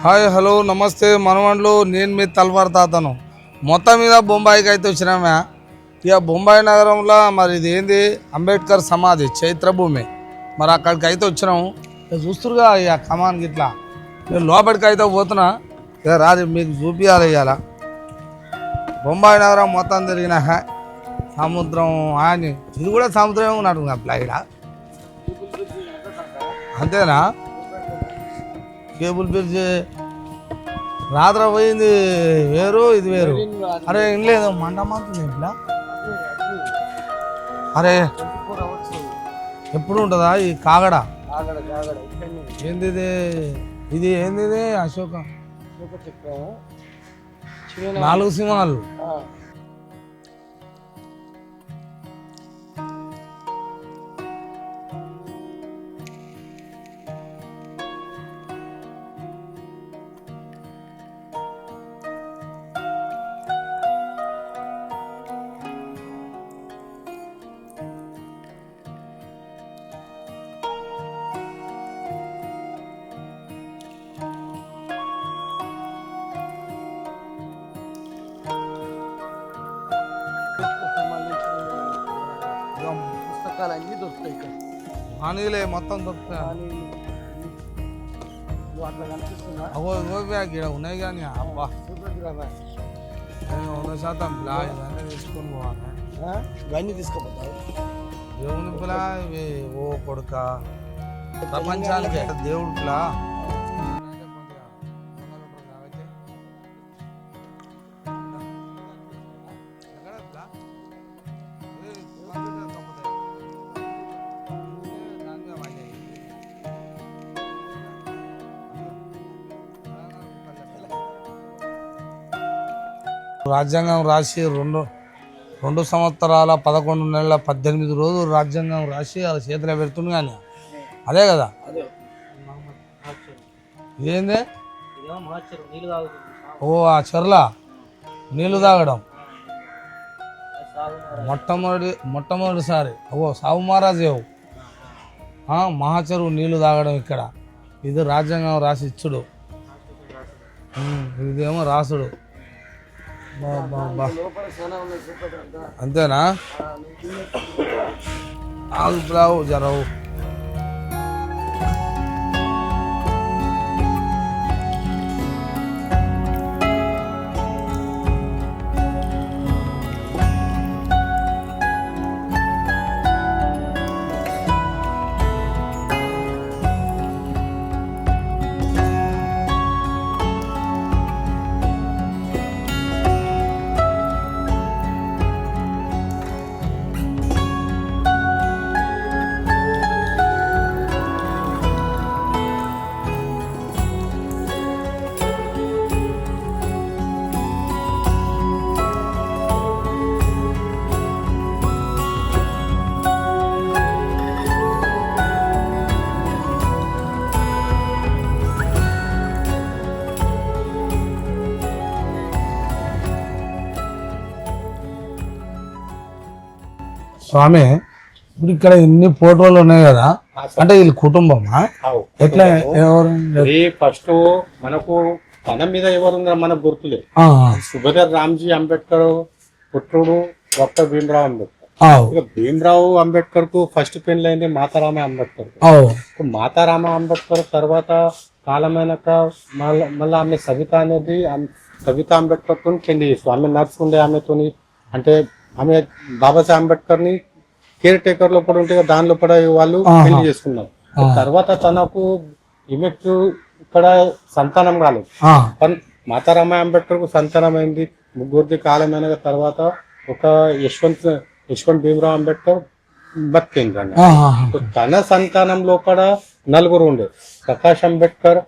Hi hello నమస్తే మనవాళ్ళు నేను మీ తల్వార్ తాతను మొత్తం మీద బొంబాయికి అయితే వచ్చినామే. ఇక బొంబాయి నగరంలో మరి ఇది ఏంది అంబేద్కర్ సమాధి చైత్రభూమి, మరి అక్కడికి అయితే వచ్చినాము. ఇక చూస్తురుగా ఇక కమాన్ గిట్లా నేను లోపలికి అయితే పోతున్నా. ఇక రాదు మీకు చూపించాలి. ఇవాళ బొంబాయి నగరం మొత్తం తిరిగిన సముద్రం అని ఇది కూడా సముద్రమే ఉన్నట్టు ఇక్కడ అంతేనా? కేబుల్ బ్రిడ్జ్ రాత్రి పోయింది వేరు ఇది వేరు. అరే ఏం లేదు మంటమాతుంది ఇట్లా. అరే ఎప్పుడు ఉంటుందా ఈ కాగడ? ఏంది ఇది? ఇది ఏంది ఇది? అశోక 4 సింహాలు. పుస్తకాలన్నీ దొరుకుతాయి ఇక్కడ. హానీలే మొత్తం దొరుకుతాయి. అట్లా కనిపిస్తున్నా అవో ఇక్కడ ఉన్నాయి కానీ అబ్బా 100% పిల్ల ఇవన్నీ తీసుకొని పోవాలి. ఇవన్నీ తీసుకుపోతావు దేవుని పిల్ల ఇవి ఓ కొడుక ప్రపంచానికి దేవుడు పిల్ల. రాజ్యాంగం రాసి 2 సంవత్సరాల 11 నెలల 18 రోజులు రాజ్యాంగం రాసి వాళ్ళ చేతిలో పెడుతుంది. కానీ అదే కదా ఇదేంది? ఓ ఆ చెర్ల నీళ్ళు తాగడం మొట్టమొదటిసారి ఓ సావు మహారాజేవు మహాచెరువు నీళ్లు తాగడం ఇక్కడ. ఇది రాజ్యాంగం రాసి ఇచ్చుడు, ఇదేమో రాసుడు. అంతేనా? ఆగు జరవు. స్వామి ఇప్పుడు ఇక్కడ ఇన్ని ఫోటోలు ఉన్నాయి కదా, అంటే వీళ్ళ కుటుంబమా ఎట్లా? ఎవరు ఫస్ట్ మనకు తన మీద ఎవరుందా మనకు గుర్తులేదు. సుభేదార్ రామ్జీ అంబేద్కర్ పుత్రుడు డాక్టర్ భీమరావు అంబేద్కర్. భీమరావు అంబేద్కర్ కు ఫస్ట్ పెళ్ళైంది మాతారామ అంబేద్కర్. మాతారామ అంబేద్కర్ తర్వాత కాలమైనాక మళ్ళీ ఆమె సవిత అనేది సవిత అంబేద్కర్ తో పెళ్లి చేస్తారు. ఆమె నర్స్ ఉండే ఆమెతోని, అంటే ఆమె బాబాసాహెబ్ అంబేద్కర్ ని కేర్ టేకర్ లో ఉంటే దానిలో పడ వాళ్ళు పెళ్లి చేసుకున్నారు. తర్వాత తనకు ఈమెకు ఇక్కడ సంతానం కాలేదు. మాతారామ అంబేద్కర్ కు సంతానం అయింది. ముగ్గురిది కాలమైన తర్వాత ఒక యశ్వంత్ భీమరావు అంబేద్కర్ బతికింది. తన సంతానం లోపల 4 ఉండే. ప్రకాష్ అంబేద్కర్,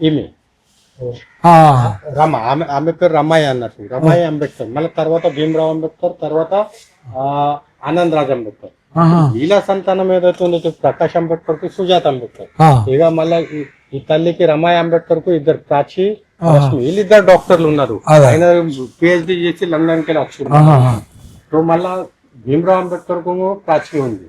ఈమె రమ, ఆమె పేరు రమాయి అన్నట్టు, రమాయి అంబేద్కర్. మళ్ళీ తర్వాత భీమరావు అంబేద్కర్, తర్వాత ఆనంద్ రాజ్ అంబేద్కర్. వీళ్ళ సంతానం ఏదైతే ఉందో ప్రకాష్ అంబేద్కర్ కు సుజాత అంబేద్కర్. ఇక మళ్ళీ ఈ తల్లికి రమాయి అంబేద్కర్ కు 2 ప్రాచి, వీళ్ళిద్దరు డాక్టర్లు ఉన్నారు. ఆయన పిహెచ్డి చేసి లండన్ కి వచ్చారు. సో మళ్ళా భీమరావు అంబేద్కర్ కు ప్రాచి ఉంది.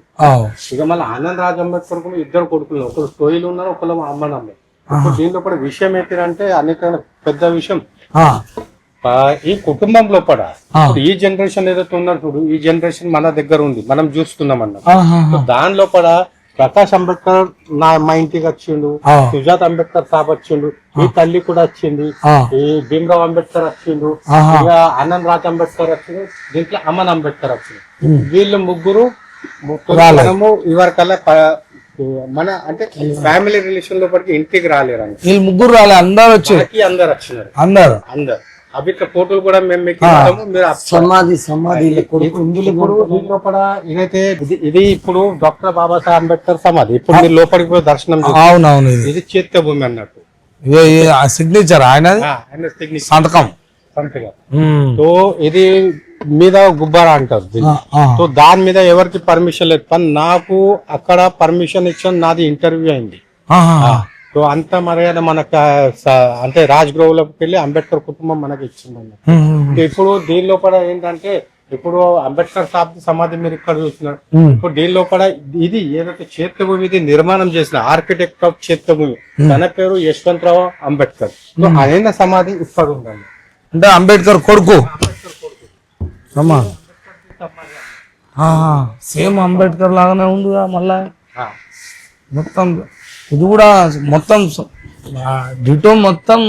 ఇక మళ్ళీ ఆనంద్ రాజ్ అంబేద్కర్ కు 2 కొడుకులు, ఒకరు స్టోయిలు ఉన్నారు, ఒకరు అమ్మనమ్మ. ఇప్పుడు దీనిలో కూడా విషయం ఏంటంటే అనేక పెద్ద విషయం ఈ కుటుంబం లోపల ఇప్పుడు ఈ జనరేషన్ ఏదైతే ఉన్నారు చూడు, ఈ జనరేషన్ మన దగ్గర ఉంది, మనం చూస్తున్నాం అన్న దాని లోపల ప్రకాష్ అంబేద్కర్ మా ఇంటికి వచ్చిండు, సుజాత్ అంబేద్కర్ సాబ్ వచ్చిండు, ఈ తల్లి కూడా వచ్చింది, ఈ భీమరావు అంబేద్కర్ వచ్చిండు, ఇక ఆనంద్ రాజ్ అంబేద్కర్ వచ్చిండు, దీంట్లో అమన్ అంబేద్కర్ వచ్చిండు. వీళ్ళు ముగ్గురు ఇవరికల్లా మన అంటే ఫ్యామిలీ రిలేషన్ లోపలికి ఇంటికి రాలేరు అండి. వీళ్ళు ముగ్గురు రాలే, అందరు వచ్చి అందరు వచ్చినారు, అందరు అవి ఇట్లా ఫోటోలు కూడా మేము మీకు ఇవ్వడము. మీరు సమాధి ఇప్పుడు లోపల ఇదైతే ఇది ఇప్పుడు డాక్టర్ బాబాసాహెబ్ అంబేద్కర్ సమాధి. ఇప్పుడు మీరు లోపలికి పోయి దర్శనం అవునవును, ఇది చైత్య భూమి అన్నట్టు, సిగ్నేచర్ ఆయన సంతకం. సో ఇది మీద గుబ్బారా అంటారు. సో దాని మీద ఎవరికి పర్మిషన్ లేదు, కానీ నాకు అక్కడ పర్మిషన్ ఇచ్చాను, నాది ఇంటర్వ్యూ అయింది. సో అంత మర్యాద మనకు అంటే రాజ్ గ్రోవ్ లోకి వెళ్ళి అంబేద్కర్ కుటుంబం మనకి ఇచ్చింది. ఇప్పుడు దీని లోపల ఏంటంటే ఇప్పుడు అంబేద్కర్ సాబ్ సమాధి మీరు ఇక్కడ చూస్తున్నారు. ఇప్పుడు దీని లోపల ఇది ఏదైతే చైత్యభూమి ఇది నిర్మాణం చేసిన ఆర్కిటెక్ట్ ఆఫ్ చైత్యభూమి తన పేరు యశ్వంతరావు అంబేద్కర్. సో ఆయన సమాధి ఇక్కడ ఉందండి, అంటే అంబేద్కర్ కొడుకు సేమ్ అంబేద్కర్ లాగానే ఉందిగా మళ్ళా. మొత్తం ఇది కూడా మొత్తం డిటో మొత్తం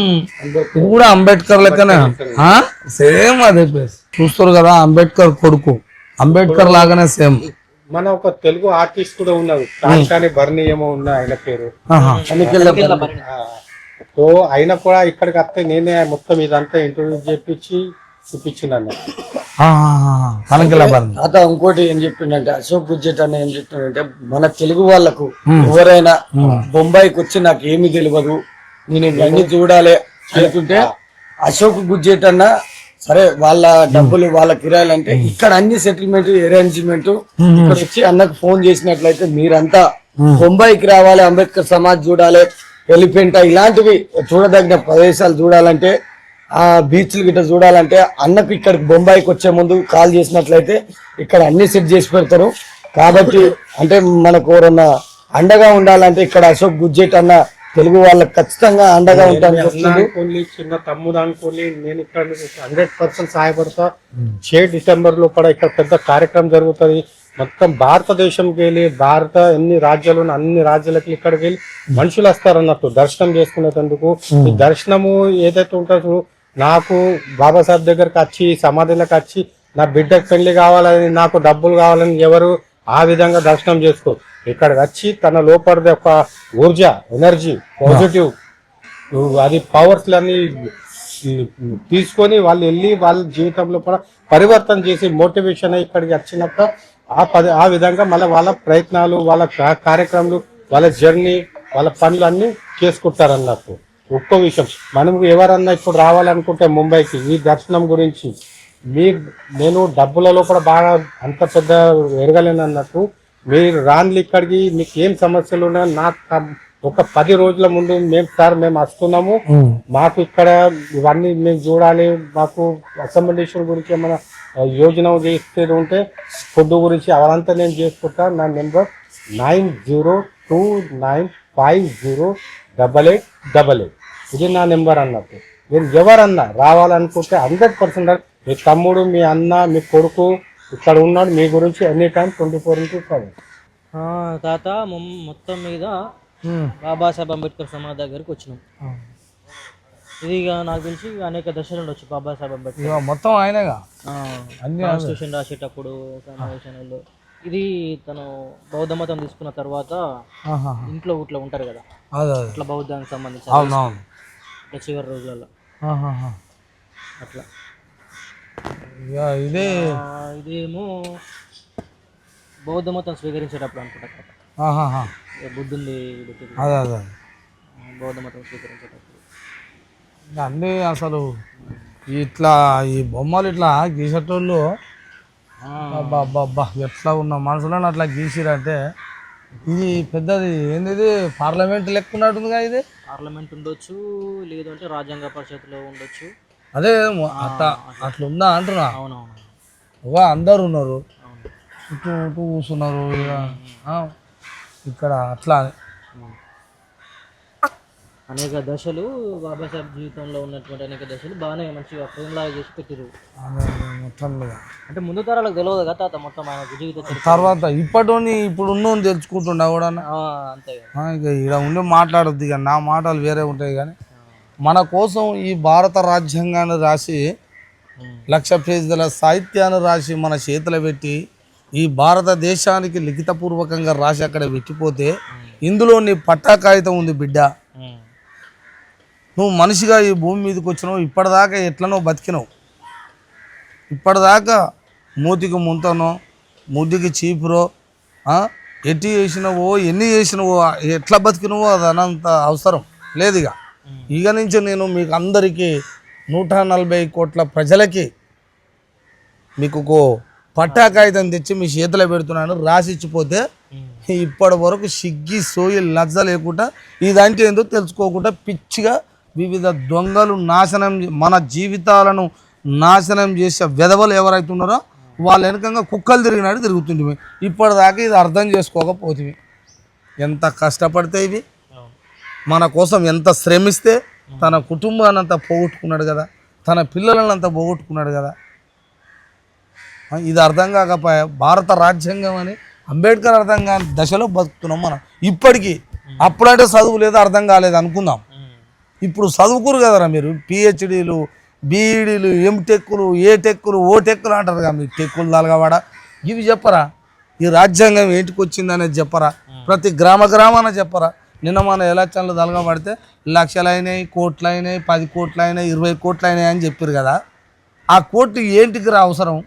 ఇది కూడా అంబేద్కర్ లెక్కనే సేమ్ అదే ప్లేస్. చూస్తారు కదా, అంబేద్కర్ కొడుకు అంబేద్కర్ లాగానే సేమ్. మన ఒక తెలుగు ఆర్టిస్ట్ కూడా ఉన్నారు, కాంకాని బర్ని ఏమో ఉన్న ఆయన పేరు. సో ఆయన కూడా ఇక్కడికి వస్తే నేనే మొత్తం ఇదంతా ఇంటర్వ్యూ చేపించి చూపించినాను. అత ఇంకోటి ఏం చెప్పిండంటే అశోక్ గుజ్జెట్ అన్న ఏం చెప్తుండంటే మన తెలుగు వాళ్ళకు ఎవరైనా బొంబాయికి వచ్చి నాకు ఏమి తెలియదు, నేను ఇవన్నీ చూడాలి అనుకుంటే అశోక్ గుజ్జెట్ అన్న సరే వాళ్ళ డబ్బులు వాళ్ళ కిరాయిలు అంటే ఇక్కడ అన్ని సెటిల్మెంట్ అరేంజ్మెంట్ ఇక్కడ వచ్చి అన్నకు ఫోన్ చేసినట్లయితే మీరంతా బొంబాయికి రావాలి, అంబేద్కర్ సమాజ్ చూడాలి, ఎలిఫెంటా ఇలాంటివి చూడదగిన ప్రదేశాలు చూడాలంటే ఆ బీచ్లు గిట్ట చూడాలంటే అన్నకు ఇక్కడ బొంబాయికి వచ్చే ముందు కాల్ చేసినట్లయితే ఇక్కడ అన్ని సెట్ చేసి పెడతారు. కాబట్టి అంటే మనకు ఎవరన్నా అండగా ఉండాలంటే ఇక్కడ అశోక్ గుజ్జెట్ అన్న తెలుగు వాళ్ళకి ఖచ్చితంగా అండగా ఉంటాను. చిన్న తమ్ముడు అనుకోని నేను ఇక్కడ 100% సహాయపడతా. 6 డిసెంబర్ లో కూడా ఇక్కడ పెద్ద కార్యక్రమం జరుగుతుంది. మొత్తం భారతదేశంకి వెళ్ళి ఎన్ని రాజ్యాలు అన్ని రాజ్యాలకి ఇక్కడికి వెళ్ళి మనుషులు వస్తారు అన్నట్టు దర్శనం చేసుకునేందుకు. ఈ దర్శనము ఏదైతే ఉంటుందో నాకు బాబాసాహెబ్ దగ్గరకు వచ్చి సమాధిలోకి వచ్చి నా బిడ్డకు పెళ్లి కావాలని నాకు డబ్బులు కావాలని ఎవరు ఆ విధంగా దర్శనం చేసుకో. ఇక్కడికి వచ్చి తన లోపల ఒక ఊర్జ ఎనర్జీ పాజిటివ్ అది పవర్స్ అన్ని తీసుకొని వాళ్ళు వెళ్ళి వాళ్ళ జీవితంలో కూడా పరివర్తన చేసి మోటివేషన్ ఇక్కడికి వచ్చినాక ఆ విధంగా మళ్ళీ వాళ్ళ ప్రయత్నాలు వాళ్ళ కార్యక్రమాలు వాళ్ళ జర్నీ వాళ్ళ పనులు అన్ని చేసుకుంటారు అన్నట్టు. ఒక్కో విషయం మనం ఎవరన్నా ఇప్పుడు రావాలనుకుంటే ముంబైకి ఈ దర్శనం గురించి నేను డబ్బులలో కూడా బాగా అంత పెద్ద ఎరగలేను అన్నట్టు. మీరు రాన్లు ఇక్కడికి మీకు ఏం సమస్యలు ఉన్నా నాకు ఒక 10 రోజుల ముందు మేము వస్తున్నాము, మాకు ఇక్కడ ఇవన్నీ మేము చూడాలి, మాకు అకామిడేషన్ గురించి ఏమైనా యోజన చేస్తే ఉంటే ఫుడ్ గురించి అవంతా నేను చేసుకుంటా. నా నెంబర్ 9029508888 ఇది నా నెంబర్ అన్నట్టు. మీరు ఎవరన్నా రావాలనుకుంటే 100% మీ తమ్ముడు మీ అన్న మీ కొడుకు ఇక్కడ ఉన్నాడు, మీ గురించి ఎనీ టైం 24/7. తాత మొత్తం మీద బాబాసాహెబ్ అంబేద్కర్ సమాధి దగ్గరికి వచ్చినాం. ఇది నాకు తెలిసి అనేక దశలు ఉండొచ్చు. బాబాసాహెబ్ అంబేద్కర్ మొత్తం ఆయనగా కాన్స్టిట్యూషన్ రాసేటప్పుడు సమావేశాలలో ఇది తను బౌద్ధ మతం తీసుకున్న తర్వాత ఇంట్లో ఇట్లా ఉంటారు కదా, ఇట్లా బౌద్ధానికి సంబంధించి చివరి రోజులలో అట్లా. ఇదేమో బౌద్ధ మతం స్వీకరించేటప్పుడు అనుకుంటా బుద్ధుంది బౌద్ధ మతం స్వీకరించేటప్పుడు అన్నీ అసలు ఇట్లా ఈ బొమ్మలు ఇట్లా గీసేటోళ్ళు అబ్బా ఎట్లా ఉన్న మనుషులను అట్లా గీసిరంటే ఇది పెద్దది ఏంది, పార్లమెంట్ లెక్క ఉన్నట్టుందిగా. ఇది పార్లమెంట్ ఉండొచ్చు, లేదంటే రాజ్యాంగ పరిషత్లో ఉండొచ్చు. అదే అట్లా ఉందా అంటున్నా. అవునవును, అందరు ఉన్నారు, ఇటు కూర్చున్నారు ఇక్కడ అట్లా. అనేక దశలు బాబాసాహెబ్ జీవితంలో ఉన్నటువంటి అనేక దశలు బాగానే మంచిగా ఫ్రేమ్ లాగా చేసి పెట్టిరు. మొత్తం మీద అంటే ముందు తరాలకు తెలియదు కదా తాత మొత్తం ఆయన జీవిత చరిత్ర. తర్వాత ఇప్పటి ఇప్పుడు ఉన్నోని తెలుసుకుంటుండే కూడా అంతే ఇక ఇక్కడ ఉండి మాట్లాడొద్దు, ఇక నా మాటలు వేరే ఉంటాయి. కానీ మన కోసం ఈ భారత రాజ్యాంగాన్ని రాసి 1,00,000 పేజీల సాహిత్యాన్ని రాసి మన చేతిలో పెట్టి ఈ భారతదేశానికి లిఖితపూర్వకంగా రాసి అక్కడ పెట్టిపోతే ఇందులో నీ పట్టా కాగితం ఉంది బిడ్డ. నువ్వు మనిషిగా ఈ భూమి మీదకి వచ్చినావు, ఇప్పటిదాకా ఎట్లనో బతికినావు, ఇప్పటిదాకా మూతికి ముంతనో ముద్దికి చీపురో ఎట్టి చేసినవో ఎన్ని చేసినవో ఎట్లా బతికినవో అది అనంత అవసరం లేదు. ఇక నుంచి నేను మీకు అందరికీ 140 కోట్ల ప్రజలకి మీకు పట్టా కాగితం తెచ్చి మీ చేతిలో పెడుతున్నాను, రాసిచ్చిపోతే ఇప్పటి వరకు సిగ్గి సోయి లజ్జ లేకుండా ఇదంటే ఏందో తెలుసుకోకుండా పిచ్చిగా వివిధ దొంగలు నాశనం మన జీవితాలను నాశనం చేసే వెధవలు ఎవరైతే ఉన్నారో వాళ్ళ వెనకంగా కుక్కలు తిరిగినట్టు తిరుగుతుంటివి. ఇప్పటిదాకా ఇది అర్థం చేసుకోకపోతుంది. ఎంత కష్టపడితే ఇవి మన కోసం ఎంత శ్రమిస్తే తన కుటుంబాన్ని అంతా పోగొట్టుకున్నాడు కదా, తన పిల్లలను అంతా పోగొట్టుకున్నాడు కదా. ఇది అర్థం కాకపోయా భారత రాజ్యాంగం అని అంబేద్కర్ అర్థం కాని దశలో బతుకుతున్నాం మనం ఇప్పటికీ. అప్పుడంటే చదువు లేదు, అర్థం కాలేదు అనుకుందాం. ఇప్పుడు చదువుకురు కదరా మీరు, పిహెచ్డీలు బీఈడీలు ఎంటెక్కులు ఏటెక్కులు ఓటెక్కులు అంటారు కదా, మీరు టెక్కులు తలగవాడ ఇవి చెప్పరా? ఈ రాజ్యాంగం ఏంటికి వచ్చింది అనేది చెప్పరా? ప్రతి గ్రామాన చెప్పరా? నిన్న మన ఎలక్షన్లు తలగబడితే లక్షలు అయినాయి, కోట్లు అయినాయి, 10 కోట్లు అయినాయి, 20 కోట్లు అయినాయి అని చెప్పారు కదా. ఆ కోట్లు ఏంటికి రా అవసరం?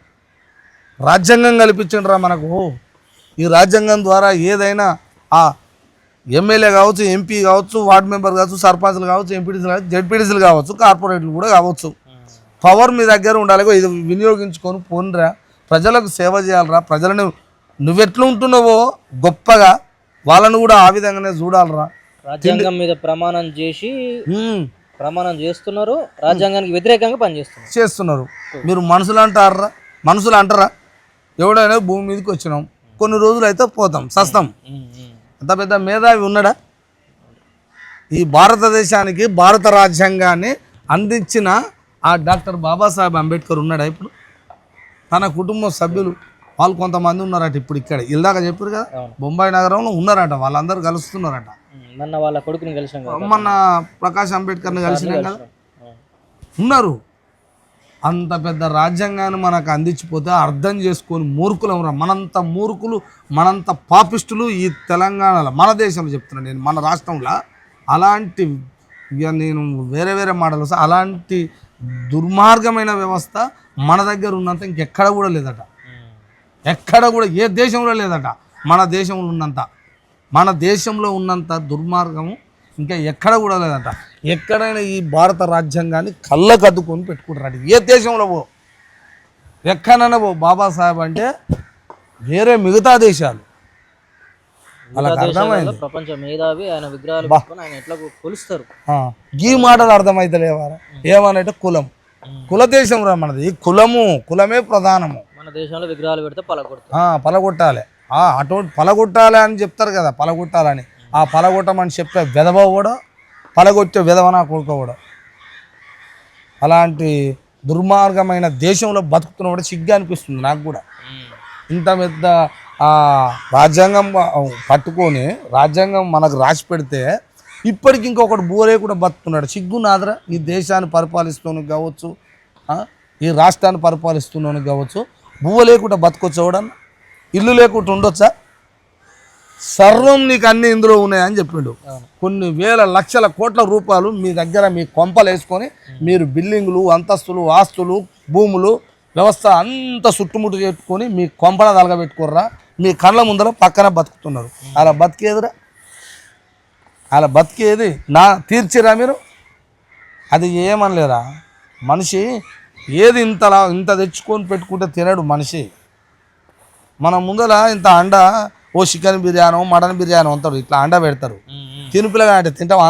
రాజ్యాంగం కల్పించండిరా మనకు. ఈ రాజ్యాంగం ద్వారా ఏదైనా ఆ ఎమ్మెల్యే కావచ్చు, ఎంపీ కావచ్చు, వార్డు మెంబర్ కావచ్చు, సర్పంచ్లు కావచ్చు, ఎంపీటీసీలు కావచ్చు, జెడ్పీటీసీలు కావచ్చు, కార్పొరేట్లు కూడా కావచ్చు. పవర్ మీ దగ్గర ఉండాలి, ఇది వినియోగించుకొని పోనరా, ప్రజలకు సేవ చేయాలరా. ప్రజలను నువ్వెట్లు ఉంటున్నావో గొప్పగా వాళ్ళను కూడా ఆ విధంగానే చూడాలరా. రాజ్యాంగం మీద ప్రమాణం చేస్తున్నారు, రాజ్యాంగానికి వ్యతిరేకంగా పనిచేస్తున్నారు. మీరు మనుషులు అంటారా? ఎవడైనా భూమి మీదకి వచ్చినాం, కొన్ని రోజులు అయితే పోతాం, సస్తాం. అంత పెద్ద మేధావి ఉన్నాడా? ఈ భారతదేశానికి భారత రాజ్యాంగాన్ని అందించిన ఆ డాక్టర్ బాబాసాహెబ్ అంబేద్కర్ ఉన్నాడా? ఇప్పుడు తన కుటుంబ సభ్యులు వాళ్ళు కొంతమంది ఉన్నారట. ఇప్పుడు ఇక్కడ ఇల్దాక చెప్పారు కదా, బొంబాయి నగరంలో ఉన్నారట, వాళ్ళందరూ కలుస్తున్నారట. మొన్న వాళ్ళ కొడుకుని కలిసిన, మొన్న ప్రకాష్ అంబేద్కర్ని కలిసినాం కదా, ఉన్నారు. అంత పెద్ద రాజ్యాంగాన్ని మనకు అందించిపోతే అర్థం చేసుకొని మూర్ఖులం రా. మనంత మూర్ఖులు, మనంత పాపిస్టులు ఈ తెలంగాణలో, మన దేశంలో చెప్తున్నాను నేను, మన రాష్ట్రంలో అలాంటి, ఇక నేను వేరే మాటలు అలాంటి దుర్మార్గమైన వ్యవస్థ మన దగ్గర ఉన్నంత ఇంకెక్కడ కూడా లేదట. ఎక్కడ కూడా ఏ దేశంలో లేదట. మన దేశంలో ఉన్నంత దుర్మార్గము ఇంకా ఎక్కడ కూడా లేదట. ఎక్కడైనా ఈ భారత రాజ్యాంగాన్ని కళ్ళకద్దుకొని పెట్టుకుంటారు. ఏ దేశంలో ఎక్కడైనా బాబాసాహెబ్ అంటే వేరే మిగతా దేశాలు వాళ్ళకి అర్థమైంది. ప్రపంచ మేధావి, ఆయన విగ్రహాలు పెట్టుకొని ఆయన ఎట్లా కొలుస్తారు. ఈ మాటలు అర్థమైతలేవారా? ఏమనంటే కుల దేశం రా మనది. ఈ కులమే ప్రధానము. మన దేశంలో విగ్రహాలు పెడితే పలగొట్టాలి. అటువంటి పలగొట్టాలి అని చెప్తారు కదా, పలగొట్టాలని. ఆ పలగొట్టమని చెప్పే విధవ కూడా, పలగొట్టే విధవ నా కొడుకు కూడా. అలాంటి దుర్మార్గమైన దేశంలో బతుకుతున్న కూడా సిగ్గు అనిపిస్తుంది నాకు కూడా. ఇంత పెద్ద రాజ్యాంగం పట్టుకొని రాజ్యాంగం మనకు రాసి పెడితే ఇప్పటికి ఇంకొకటి బోరే కూడా బతుకుతున్నాడు. సిగ్గు నాదరా? ఈ దేశాన్ని పరిపాలిస్తున్నోనికి కావచ్చు, ఈ రాష్ట్రాన్ని పరిపాలిస్తున్నోనికి కావచ్చు, బువ్వ లేకుండా బతకొచ్చు. ఎవడన్నా ఇల్లు లేకుండా ఉండొచ్చా? సర్వం నీకు అన్నీ ఇందులో ఉన్నాయని చెప్పిండు. కొన్ని వేల లక్షల కోట్ల రూపాయలు మీ దగ్గర మీ కొంపలు వేసుకొని మీరు బిల్డింగులు, అంతస్తులు, ఆస్తులు, భూములు, వ్యవస్థ అంతా చుట్టుముట్టు పెట్టుకొని మీ కొంపల తలగబెట్టుకోర్రా. మీ కళ్ళ ముందర పక్కన బతుకుతున్నారు. అలా బతికేది తీర్చిరా మీరు? అది ఏమనలేరా? మనిషి ఏది ఇంత తెచ్చుకొని పెట్టుకుంటే తినడు మనిషి. మన ముందర ఇంత అండ, ఓ చికెన్ బిర్యానో మటన్ బిర్యానో అంటారు, ఇట్లా అండ పెడతారు. తినుపిల్లగా అంటే తింటావా?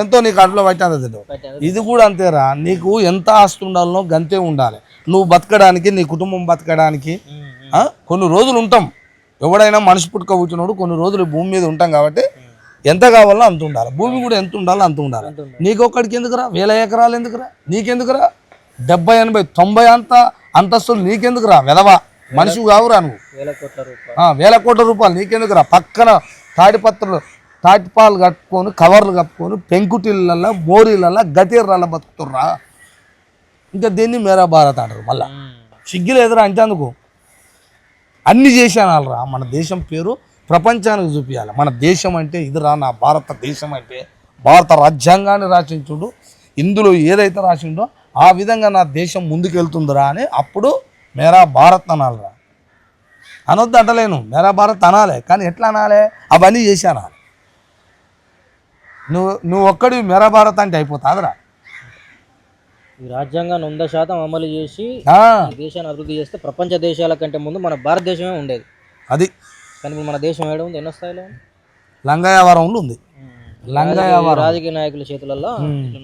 ఎంతో నీకు అంట్లో బట్టి అంత తింటావు. ఇది కూడా అంతేరా. నీకు ఎంత ఆస్తి ఉండాలనో గంతే ఉండాలి. నువ్వు బతకడానికి, నీ కుటుంబం బతకడానికి కొన్ని రోజులు ఉంటాం. ఎవడైనా మనిషి పుట్టుక కూర్చున్నాడు కొన్ని రోజులు భూమి మీద ఉంటాం కాబట్టి ఎంత కావాలో అంత ఉండాలి, భూమి కూడా ఎంత ఉండాలో అంత ఉండాలి. నీకొక్కడికి ఎందుకురా 1000 ఎకరాలు ఎందుకురా, నీకెందుకురా 70, 80, 90 అంతస్తులు నీకెందుకురా వెదవా, మనిషి కావురా నువ్వు. 1000 కోట్ల రూపాయలు నీకెందుకురా, పక్కన తాటిపాలు కట్టుకొని కవర్లు కప్పుకొని పెంకుటిళ్ళల్లో మోరీలల్లో గతీర్రల్లో బతుకుతుర్రా. ఇంకా దీన్ని మేరా భారత్ అంటారు. మళ్ళా సిగ్గులు ఎదురా అంటే అందుకు అన్ని చేశానాలరా. మన దేశం పేరు ప్రపంచానికి చూపించాలి. మన దేశం అంటే ఇదిరా, నా భారతదేశం అంటే భారత రాజ్యాంగాన్ని రాసించుడు, ఇందులో ఏదైతే రాసిండో ఆ విధంగా నా దేశం ముందుకెళ్తుందిరా అని అప్పుడు మేరా భారత్ అనాలిరా. అనొద్దు అంటలేను, మేరా భారత్ అనాలే, కానీ ఎట్లా అనాలే, అవన్నీ చేశానా. నువ్వు ఒక్కడి మేరా భారత్ అంటే అయిపోతాదిరా. ఈ రాజ్యాంగాన్ని 100% అమలు చేసి దేశాన్ని అభివృద్ధి చేస్తే ప్రపంచ దేశాల కంటే ముందు మన భారతదేశమే ఉండేది. అది కానీ మన దేశం ఏడ ఉంది, ఎన్నో స్థాయిలో లంగాయవరంలో ఉంది. లంగాయవరం రాజకీయ నాయకుల చేతులలో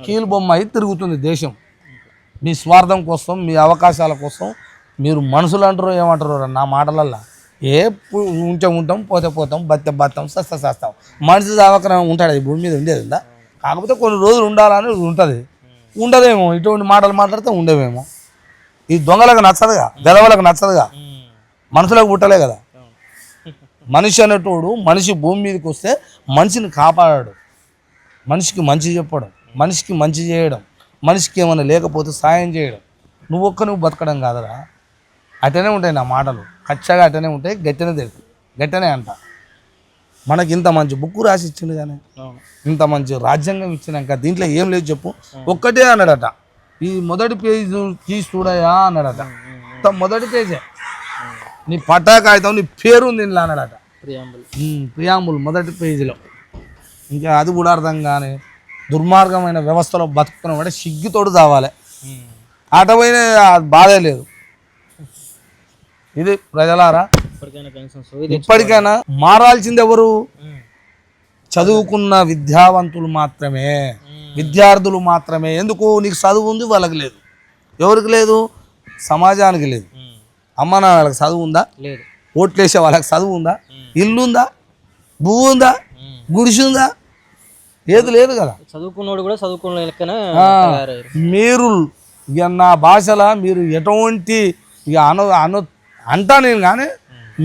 కీలు బొమ్మ అయి తిరుగుతుంది దేశం. మీ స్వార్థం కోసం, మీ అవకాశాల కోసం మీరు మనుషులు అంటారు ఏమంటారు నా మాటలల్లో. ఉంటాం పోతే పోతాం, బతాం సస్తాం. మనిషి అవకరం ఉంటాడు, ఈ భూమి మీద ఉండేది ఉందా? కాకపోతే కొన్ని రోజులు ఉండాలని ఉంటుంది, ఉండదేమో. ఇటువంటి మాటలు మాట్లాడితే ఉండవేమో. ఈ దొంగలకు నచ్చదుగా, గెలవలకు నచ్చదుగా, మనుషులకు పుట్టలే కదా. మనిషి అనేటోడు మనిషి భూమి మీదకి వస్తే మనిషిని కాపాడాడు, మనిషికి మంచి చెప్పడం, మనిషికి మంచి చేయడం, మనిషికి ఏమైనా లేకపోతే సాయం చేయడం. నువ్వు బతకడం కాదరా. అటనే ఉంటాయి నా మాటలు, కచ్చగా అటనే ఉంటాయి, గట్టనే అంట. మనకి ఇంత మంచి బుక్ రాసి ఇచ్చిండు కానీ, ఇంత మంచి రాజ్యాంగం ఇచ్చినాక దీంట్లో ఏం లేదు చెప్పు. ఒక్కటే అన్నాడట, ఈ మొదటి పేజ్ తీసి చూడయా అన్నాడట. మొదటి పేజే నీ పట్టా కాగితం, నీ పేరు ఉంది ఇంట్లో అన్నాడట. ప్రియాంబుల్ మొదటి పేజీలో. ఇంకా అది కూడా అర్థం కానీ దుర్మార్గమైన వ్యవస్థలో బతుకుతున్నాం సిగ్గుతోడు చావాలి. ఆటపోయిన బాధే లేదు. ఇది ప్రజలారా, ఇప్పటికైనా మారాల్సింది ఎవరు? చదువుకున్న విద్యావంతులు మాత్రమే, విద్యార్థులు మాత్రమే. ఎందుకు? నీకు చదువు ఉంది, వాళ్ళకి లేదు. ఎవరికి లేదు? సమాజానికి లేదు. అమ్మ నాన్న వాళ్ళకి చదువు ఉందా? లేదు. ఓట్లేసే వాళ్ళకి చదువు ఉందా? ఇల్లు ఉందా? భూమి ఉందా? గుడిసి ఉందా? ఏది లేదు కదా. చదువుకున్నోడు కూడా చదువుకున్న లెక్కనే. మీరు ఇక నా భాషలో మీరు ఎటువంటి ఇక అంటా నేను, కానీ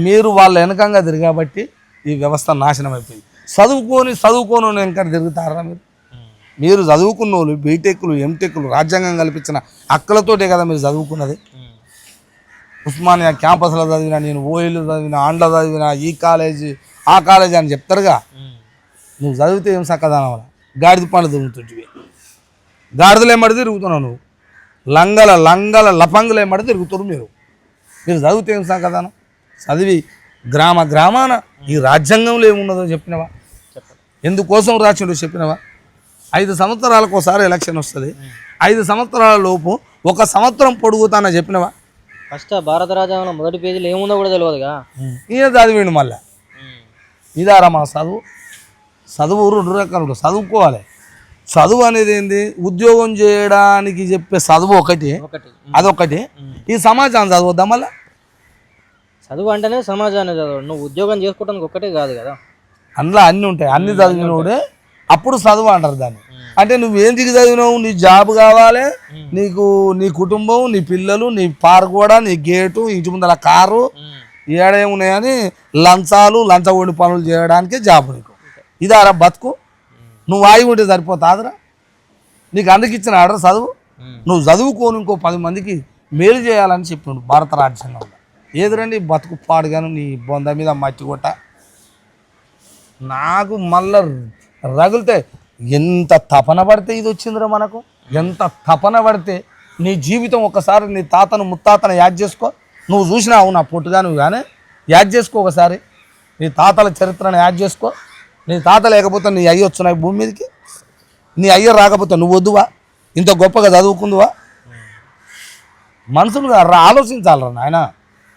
మీరు వాళ్ళ వెనకంగా తిరిగాబట్టి ఈ వ్యవస్థ నాశనం అయిపోయింది. చదువుకోను వెనక తిరుగుతారా మీరు చదువుకున్న వాళ్ళు బీటెక్లు, ఎంటెక్లు, రాజ్యాంగం కల్పించిన హక్కులతోటే కదా మీరు చదువుకున్నది. ఉస్మానియా క్యాంపస్లో చదివినా, నేను ఓయిలు చదివినా, ఆండ్ల చదివినా, ఈ కాలేజీ ఆ కాలేజీ అని చెప్తారుగా. నువ్వు చదివితే ఏం చక్కదానం వల్ల గాడిద పండు తిరుగుతుంటివి. గాడిదలు ఏమడి తిరుగుతున్నావు నువ్వు, లంగల లపంగులు ఏమడి తిరుగుతున్నారు మీరు చదివితే ఏం చక్కదానం. చదివి గ్రామాన ఈ రాజ్యాంగంలో ఏమున్నదో చెప్పినవా? ఎందుకోసం రాసిండో చెప్పినవా? 5 సంవత్సరాలకు ఒకసారి ఎలక్షన్ వస్తుంది. 5 సంవత్సరాల లోపు 1 సంవత్సరం పొడుగుతానని చెప్పినవా? ఫస్ట్ భారత రాజ్యాంగంలో మొదటి పేజీలో ఏముందో కూడా తెలియదుగా. ఈయన చదివిండు మళ్ళా. ఇదారా మా చదువు 2 రకాలు. చదువుకోవాలి. చదువు అనేది ఏంది? ఉద్యోగం చేయడానికి చెప్పే చదువు ఒకటి, అదొకటి. ఈ సమాజాన్ని చదవద్దా మళ్ళా? చదువు అంటేనే సమాజాన్ని చదవడం. నువ్వు ఉద్యోగం చేసుకోవడానికి ఒక్కటే కాదు కదా, అందులో అన్నీ ఉంటాయి. అన్ని చదివినోడే అప్పుడు చదువు అంటారు దాన్ని. అంటే నువ్వేందుకు చదివినావు? నీ జాబ్ కావాలి, నీకు నీ కుటుంబం, నీ పిల్లలు, నీ పార్గోడ, నీ గేటు, ఇంటి ముందర కారు, ఏడేమున్నాయని లంచగొండి పనులు చేయడానికే జాబ్ నీకు. ఇదారా బతుకు? నువ్వు ఆగి ఉంటే సరిపోతాదిరా? నీకు అందుకిచ్చిన ఆర్డర్ చదువు. నువ్వు చదువుకోను ఇంకో 10 మందికి మేలు చేయాలని చెప్పిండు భారత రాజ్యాంగంలో. ఏదిరండి బతుకు పాడుగాను నీ బొంద మీద మట్టి కొట్ట. నాకు మళ్ళా రగులితే ఎంత తపన పడితే ఇది వచ్చిందిరా మనకు. ఎంత తపన పడితే నీ జీవితం ఒకసారి నీ తాతను ముత్తాతను యాద్ చేసుకో. నువ్వు చూసినావు నా పొట్టుగా నువ్వు కానీ యాద్ చేసుకో. ఒకసారి నీ తాతల చరిత్రను యాద్ చేసుకో. నీ తాత లేకపోతే నీ అయ్య వచ్చినాయి భూమి మీదకి. నీ అయ్య రాకపోతే నువ్వు వద్దువా? ఇంత గొప్పగా చదువుకుందువా? మనుషులుగా ఆలోచించాలరా నాయన.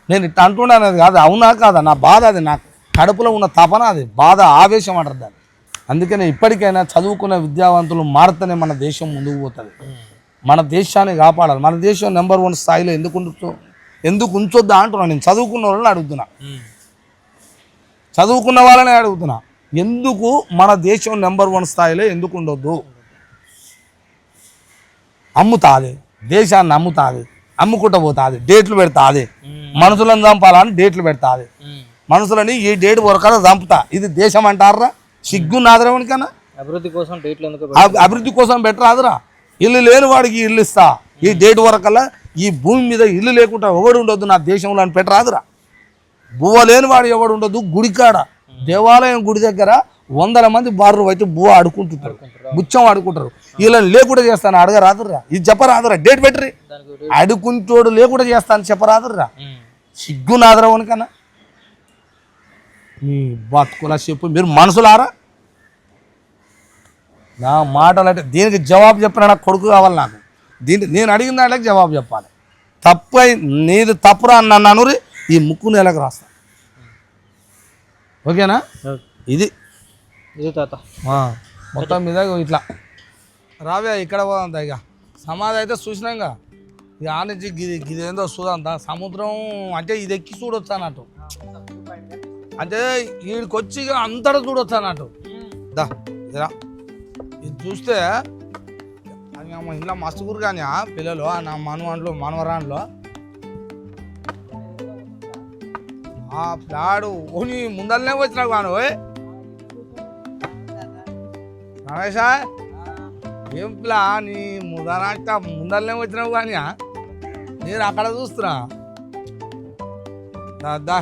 నేను ఇట్లా అంటున్నాను కాదు, అవునా కాదా? నా బాధ అది, నా కడుపులో ఉన్న తపన అది, బాధ, ఆవేశం అంటారు దాన్ని. అందుకనే ఇప్పటికైనా చదువుకున్న విద్యావంతులు మారితేనే మన దేశం ముందుకు పోతుంది. మన దేశాన్ని కాపాడాలి. మన దేశం నెంబర్ 1 స్థాయిలో ఎందుకు ఉంచొద్దా అంటున్నా. నేను చదువుకున్న వాళ్ళని అడుగుతున్నా, చదువుకున్న వాళ్ళనే అడుగుతున్నా. ఎందుకు మన దేశం నెంబర్ 1 స్థాయిలో ఎందుకు ఉండొద్దు? అమ్ముతాది, దేశాన్ని అమ్ముతాది, అమ్ముకుంటూ పోతుంది, డేట్లు పెడతాది, మనుషులను చంపాలని డేట్లు పెడతాది, మనుషులని ఈ డేట్ వరకల చంపుతా. ఇది దేశం అంటారా? సిగ్గు నాదరవనికన్నా అభివృద్ధి కోసం డేట్లు ఎందుకు అభివృద్ధి కోసం పెట్టరాదురా. ఇల్లు లేని వాడికి ఇల్లు ఇస్తా, ఈ డేట్ వరకల్లా ఈ భూమి మీద ఇల్లు లేకుండా ఎవడు ఉండొద్దు నా దేశంలో అని పెట్టరాదురా. బువ్వ లేని వాడు ఎవడు ఉండొద్దు. గుడికాడ దేవాలయం గుడి దగ్గర 100 మంది బారు అయితే బువ్వ ఆడుకుంటుంటారు, బుచ్చం ఆడుకుంటారు. వీళ్ళని లేకుండా చేస్తాను అడగరాదురా. ఇది చెప్పరాదురా, డేట్ పెట్టరి. అడుకుంటోడు లేకుండా చేస్తాను చెప్పరాదురా. సిగ్గు నాదరా వనికన్నా. మీ బతుకులా చెప్పు. మీరు మనుషులారా? నా మాటలు అంటే దీనికి జవాబు చెప్పిన నాకు కొడుకు కావాలి. నాకు నేను అడిగిన దాంట్లోకి జవాబు చెప్పాలి. తప్పై నీది తప్పురా అని నన్ను అనురి, ఈ ముక్కు నెలకు రాస్తా. ఓకేనా? ఇది తాత మొత్తం మీద ఇట్లా రావే ఇక్కడ పోదంతా. ఇక సమాధి అయితే చూసినాక ఇక ఆ నుంచి గిదేందో చూదంతా. సముద్రం అంటే ఇది ఎక్కి చూడొచ్చు అన్నట్టు, అంటే వీడికొచ్చి ఇక అంతటా చూడొచ్చు అన్నట్టు. దా ఇదిరా, ఇది చూస్తే ఇంట్లో మస్తుగురు కానీ పిల్లలు నా మనవాంట్లో మనవరాంట్లో ఆ ప్లాడు ఓని ముందరనే వచ్చినావు కాను. రమేషా ఏం ప్లా నీ ముందరనే వచ్చినావు కానీ నేను అక్కడ చూస్తున్నా. దా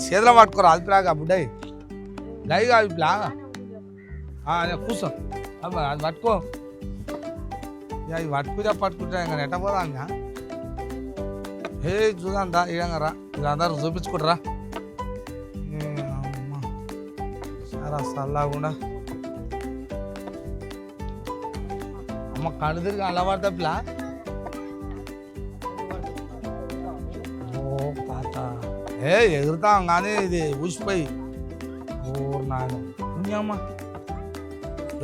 చేతిలో పట్టుకోరా. అది ప్లాగా బుడ్డాయి లైగా అవి ప్లాగా కూర్చో. అది పట్టుకో. ఇవి పట్టుకుంటా ఇంకా ఎట్ట పోదా ఇంకా. హే చూద్దా ఇడంగా రా, ఇది అందరూ చూపించుకుంటారా. సరా సల్లాకుండా అమ్మ కళ్ళు తిరిగి అలా పడతా పిల్ల. ఓ పాత ఎగురుతాం కానీ ఇది ఊసిపోయి ఓ నాయన అమ్మ.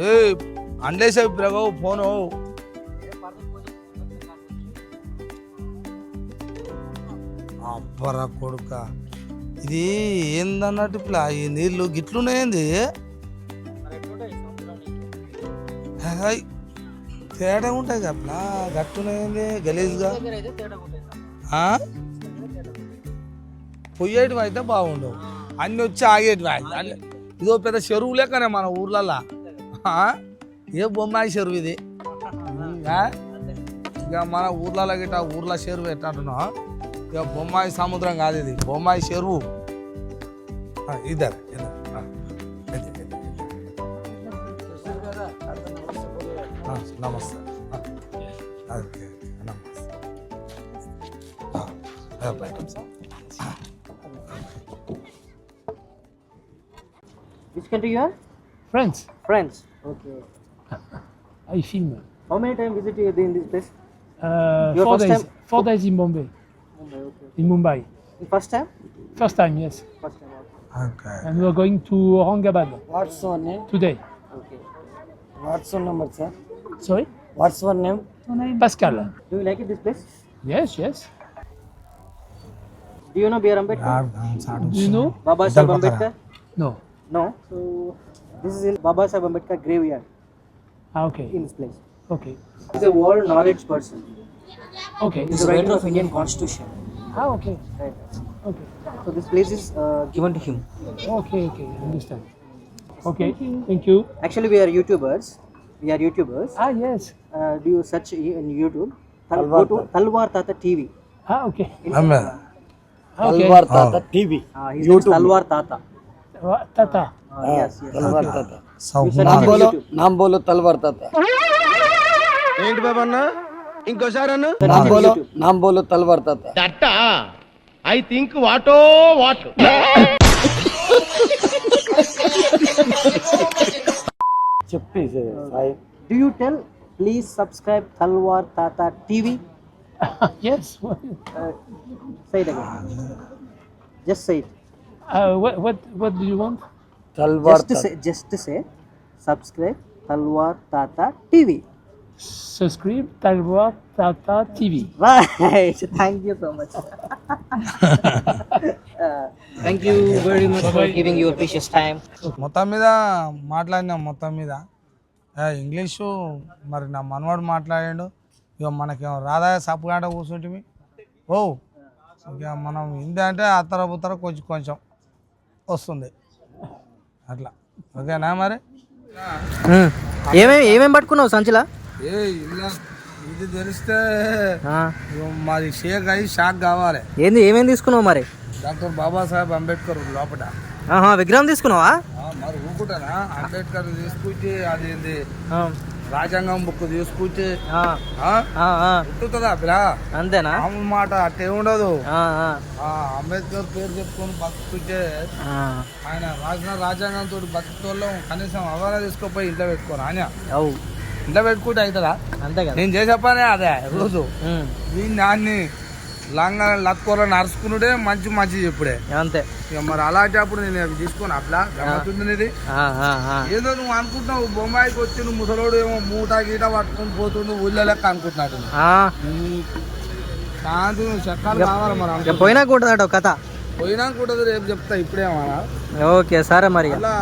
ఏ అండేసే పిల్లగో ఫోను. అబ్బరా కొడుక, ఇది ఏందన్నట్టు పిల్ల ఈ నీళ్ళు గిట్లున్నాయింది. తేడా ఉంటాయి కదా గట్టునేది గలీజ్గా. పొయ్యేటివి అయితే బాగుండవు, అన్ని వచ్చి ఆగేటివి. ఇదో పెద్ద చెరువు లేకనే మన ఊర్లల్లో. ఏ బొమ్మాయి చెరువు ఇది. ఇక మన ఊర్లలో గిట్ట ఊర్లో చెరువు ఎట్లా అంటున్నావు. ఇక బొమ్మాయి సముద్రం కాదు ఇది, బొమ్మాయి చెరువు. ఇద్దరు నమస్తే. ఓకే నమస్తే. Which country you are? France. France. Okay. I film. How many times visit you in this place? Your 4 first days. time? 4 days in Bombay. Mumbai. Okay. In Mumbai. First time? First time, yes. First time. Okay. And we are going to Aurangabad what's your name? today. Okay. What's your number sir? Sorry? What's your name? Pascal. Do you like it, this place? Yes, yes. Do you know B.R. Ambedkar? Do you know? Baba Saheb Ambedkar? No. No. So this is in Baba Saheb Ambedkar graveyard Okay. in this place. Okay. He's a world knowledge person. Okay. He's the writer of Indian Constitution. Okay. Right. Okay. So this place is given to him. Okay, okay. Understand. Okay. Thank you. Actually, we are YouTubers. Yes. Do you search in YouTube? Go to Talwar Tata TV. Okay. అమ్మే Okay. తల్వార్ తాత TV. His name is Talwar Tata. Tata. Yes, yes. తల్వార్ తాత. You search NAM in బోలో, YouTube. నామ్ బోలో తల్వార్ తాత. ఏంటి బాబు అన్న ఇంకోసారి అన్న Search నామ్ in బోలో, YouTube. నామ్ బోలో తల్వార్ తాత. దట్ట ఐ థింక్ వాటో వాట్ చెప్పి Sai. Do you tell? Please subscribe Talwar Tata TV. Yes. Say it again. Just say it. What do you want? తల్వార్ తాత. Just to say, subscribe Talwar Tata TV. Subscribe Talwar Tata TV. Right. Thank you so much. Thank you very much for giving your precious time. మొత్తం మీద మాట్లాడినాం మొత్తం మీద English మరి నా మనవాడు మాట్లాడాడు. ఇక మనకేమో రాదా సప్పు గంట కూర్చుంటే ఓ ఇక మనం హిందీ అంటే అత్తర బుత్తర కొంచెం కొంచెం వస్తుంది అట్లా. ఓకేనా మరి ఏమేం పట్టుకున్నావు సంచిలా? ఏ ఇలా ఇది తెలిస్తే మాది షేక్ అయ్యి షాక్ కావాలి. ఏమేం తీసుకున్నావు మరి? డాక్టర్ బాబాసాహెబ్ అంబేద్కర్ లోపల విగ్రహం తీసుకున్నావా? మరి ఊకుంటానా అంబేద్కర్ తీసుకుంటే అది రాజ్యాంగం బుక్ తీసుకుంటే ఉంటుందా పిలా? అంతేనా? మామూలు మాట అట్టే ఉండదు. అంబేద్కర్ పేరు చెప్పుకొని బతుకుంటే ఆయన రాసిన రాజ్యాంగంతో బతుకుతోళ్ళం కనీసం అవగాహన తీసుకోపోయి ఇంట్లో పెట్టుకోరా అని ఇంట్లో పెట్టుకుంటే అవుతుందా? అంతే కదా. నేను చేసే పనే అదే రోజు దీన్ని దాన్ని లంగా లత్కోరని నడుచుకున్నాడే మంచి మంచి చెప్పుడే అంతే. ఇక మరి అలాంటి అప్పుడు నేను అవి తీసుకోను అట్లా గమ్మతుంది. ఏదో నువ్వు అనుకుంటున్నావు బొంబాయికి వచ్చి నువ్వు ముసలోడు ఏమో మూట గీట పట్టుకొని పోతుండు ఊళ్ళో లెక్క అనుకుంటున్నాడు. కాదు నువ్వు చక్కాలు కావాలి మరి పోయినాక ఉంటుందట కథ. పోయినాక ఉంటుంది రేపు చెప్తా ఇప్పుడేమన్నా. ఓకే సరే మరి అలా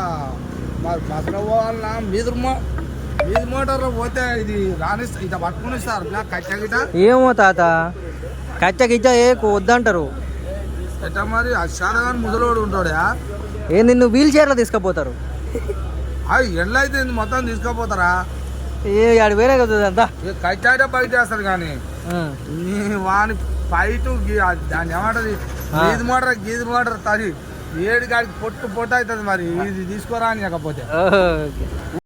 మరి బస్సులో పోవాలన్నా మీది మోటార్లో పోతే ఇది రానిస్తా ఇట్లా పట్టుకుని ఇస్తారు కచ్చ గిట. ఏమో తాత కచ్చ గిచ్చ ఏ వద్దంటారు. ఎట్లా మరి అశానగాని ముసలోడు ఉంటాడా? ఏంది నువ్వు వీల్ చైర్లో తీసుకుపోతారు? అవి ఎండ్లు అయితే మొత్తం తీసుకుపోతారా? ఆడు వేరే కదా అంతా కచ్చాయితే బయట చేస్తారు కానీ వాని పైటు దాన్ని ఏమంటది గీది మోటార్ తది ఏడు కాడికి పొట్టు అవుతుంది. మరి ఇది తీసుకోరా అని కాకపోతే